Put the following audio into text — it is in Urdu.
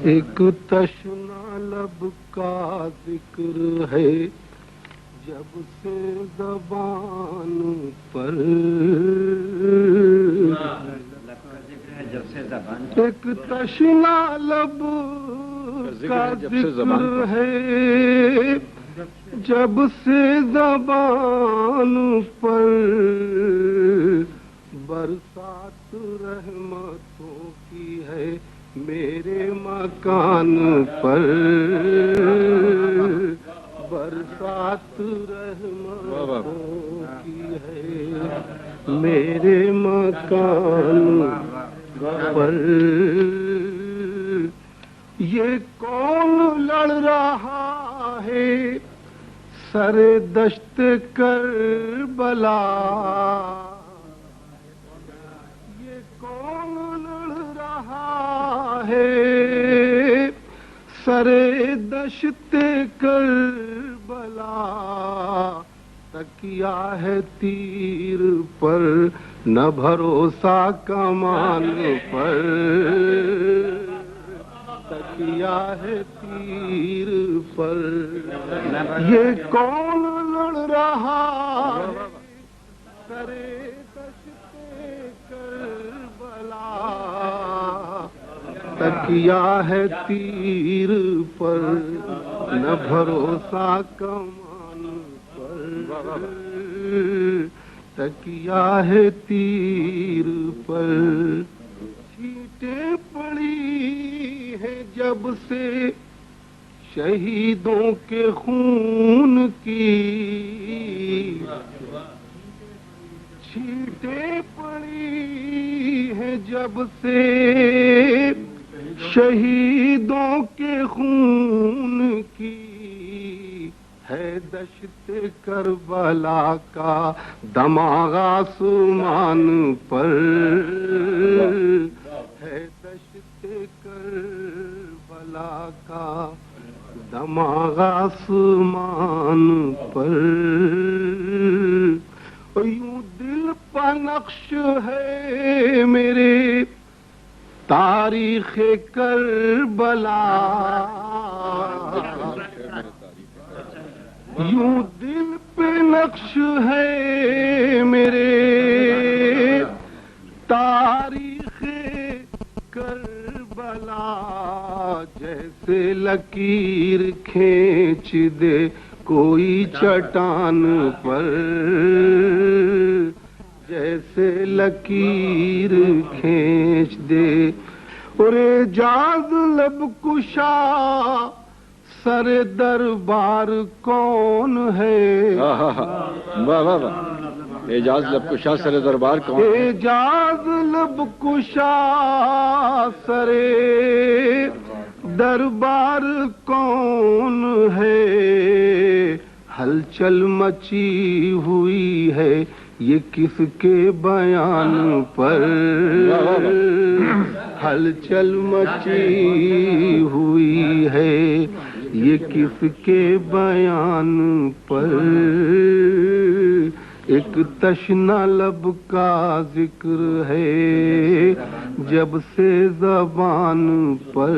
ایک تشنا لب کا ذکر ہے جب سے زبان پر، ایک تشنا لب کا ذکر ہے جب سے زبان پر، برسات رحمتوں کی ہے میرے مکان پر، برسات رحمتوں کی ہے میرے مکان پر۔ یہ کون لڑ رہا ہے سر دشت کربلا، یہ کون لڑ رہا ہے سر دشت کربلا، تکیہ ہے تیر پر نہ بھروسہ کمان پر، تکیہ ہے تیر پر، یہ کون لڑ رہا ہے سر دشت کربلا، تکیہ ہے تیر پر نہ بھروسہ کمان پر، تکیہ ہے تیر پر۔ چھینٹیں پڑی ہیں جب سے شہیدوں کے خون کی، چھینٹیں پڑی ہیں جب سے شہیدوں کے خون کی، ہے دشت کربلا کا دماغ آسمان پر، ہے دشت کربلا کا دماغ آسمان پر۔ یوں دل پر نقش ہے میرے تاریخ کربلا، یوں دل پہ نقش ہے میرے تاریخ کربلا، جیسے لکیر کھینچ دے کوئی چٹان پر، جیسے لکیر کھینچ دے، اور اعجاز لب کشا سر دربار کون ہے، اعجاز لب کشا سر دربار کون ہے، اعجاز لب کشا سر دربار کون ہے، ہلچل مچی ہوئی ہے یہ کس کے بیان پر، ہلچل مچی ہوئی ہے یہ کس کے بیان پر، ایک تشنا لب کا ذکر ہے جب سے زبان پر۔